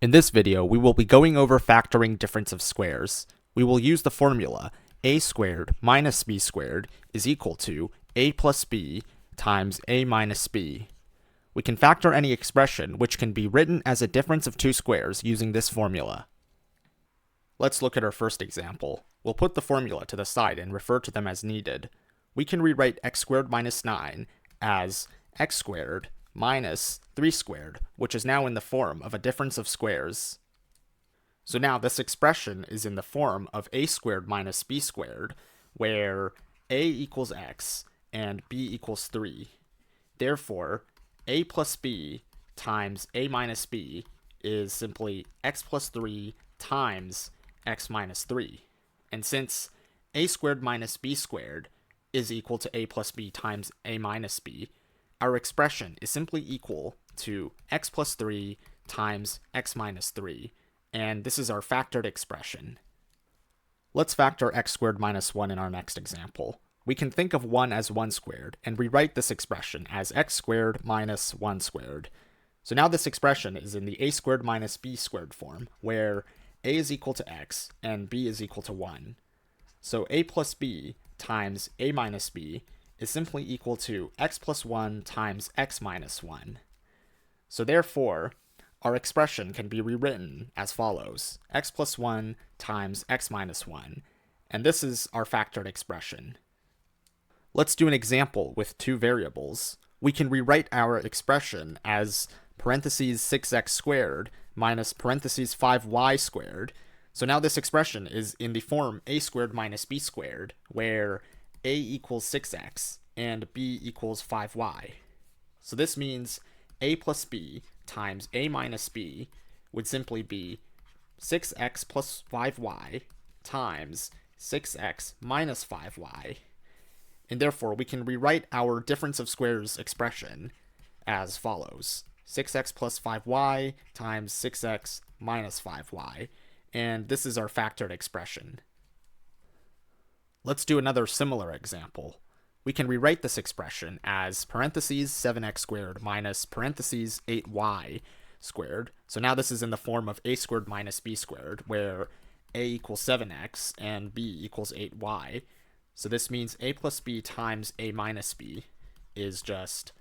In this video, we will be going over factoring difference of squares. We will use the formula a squared minus b squared is equal to a plus b times a minus b. We can factor any expression which can be written as a difference of two squares using this formula. Let's look at our first example. We'll put the formula to the side and refer to them as needed. We can rewrite x squared minus 9 as x squared minus 3 squared, which is now in the form of a difference of squares. So now this expression is in the form of a squared minus b squared, where a equals x and b equals 3. Therefore, a plus b times a minus b is simply x plus 3 times x minus 3. And since a squared minus b squared is equal to a plus b times a minus b, our expression is simply equal to x plus 3 times x minus 3, and this is our factored expression. Let's factor x squared minus 1 in our next example. We can think of 1 as 1 squared, and rewrite this expression as x squared minus 1 squared. So now this expression is in the a squared minus b squared form, where a is equal to x and b is equal to 1. So a plus b times a minus b is simply equal to x plus 1 times x minus 1. So therefore, our expression can be rewritten as follows: x plus 1 times x minus 1, and this is our factored expression. Let's do an example with two variables. We can rewrite our expression as parentheses 6x squared minus parentheses 5y squared. So now this expression is in the form a squared minus b squared, where a equals 6x and b equals 5y. So this means a plus b times a minus b would simply be 6x plus 5y times 6x minus 5y. And therefore, we can rewrite our difference of squares expression as follows: 6x plus 5y times 6x minus 5y. And this is our factored expression. Let's do another similar example. We can rewrite this expression as parentheses 7x squared minus parentheses 8y squared. So now this is in the form of a squared minus b squared, where a equals 7x and b equals 8y. So this means a plus b times a minus b is just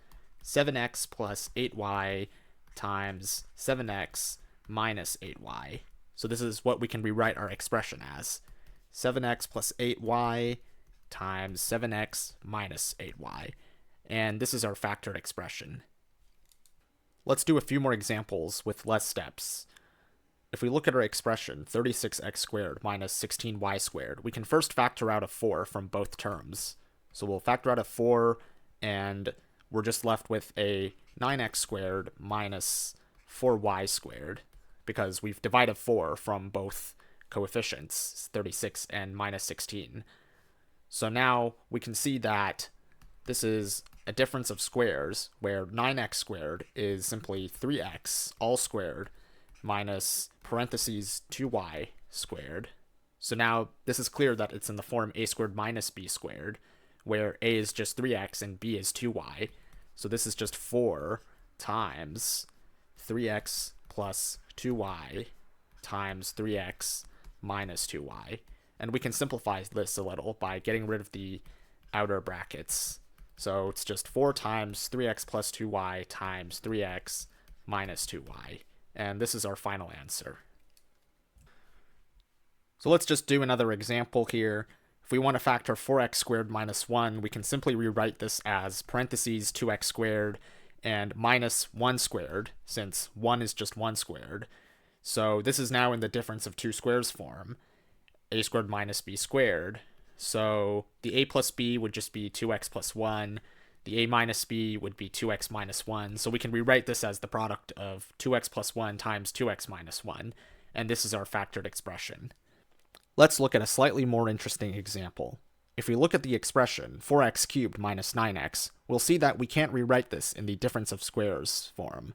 7x plus 8y times 7x minus 8y. So this is what we can rewrite our expression as: 7x plus 8y times 7x minus 8y. And this is our factored expression. Let's do a few more examples with less steps. If we look at our expression, 36x squared minus 16y squared, we can first factor out a 4 from both terms. So we'll factor out a 4, and we're just left with a 9x squared minus 4y squared, because we've divided 4 from both coefficients, 36 and minus 16. So now we can see that this is a difference of squares, where 9x squared is simply 3x all squared minus parentheses 2y squared. So now this is clear that it's in the form a squared minus b squared, where a is just 3x and b is 2y. So this is just 4 times 3x plus 2y times 3x minus 2y. And we can simplify this a little by getting rid of the outer brackets. So it's just 4 times 3x plus 2y times 3x minus 2y. And this is our final answer. So let's just do another example here. If we want to factor 4x squared minus 1, we can simply rewrite this as parentheses 2x squared and minus 1 squared, since 1 is just 1 squared. So this is now in the difference of two squares form, a squared minus b squared. So the a plus b would just be 2x plus 1. The a minus b would be 2x minus 1. So we can rewrite this as the product of 2x plus 1 times 2x minus 1. And this is our factored expression. Let's look at a slightly more interesting example. If we look at the expression 4x cubed minus 9x, we'll see that we can't rewrite this in the difference of squares form,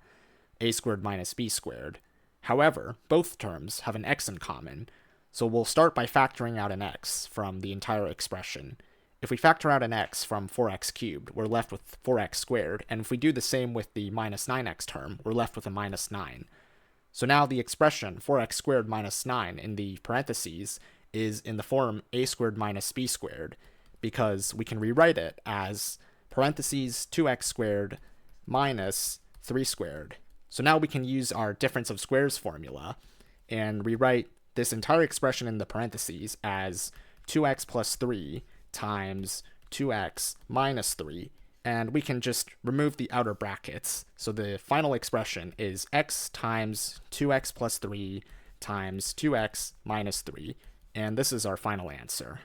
a squared minus b squared. However, both terms have an x in common, so we'll start by factoring out an x from the entire expression. If we factor out an x from 4x cubed, we're left with 4x squared, and if we do the same with the minus 9x term, we're left with a minus 9. So now the expression 4x squared minus 9 in the parentheses is in the form a squared minus b squared, because we can rewrite it as parentheses 2x squared minus 3 squared. So now we can use our difference of squares formula and rewrite this entire expression in the parentheses as 2x plus 3 times 2x minus 3, and we can just remove the outer brackets. So the final expression is x times 2x plus 3 times 2x minus 3, and this is our final answer.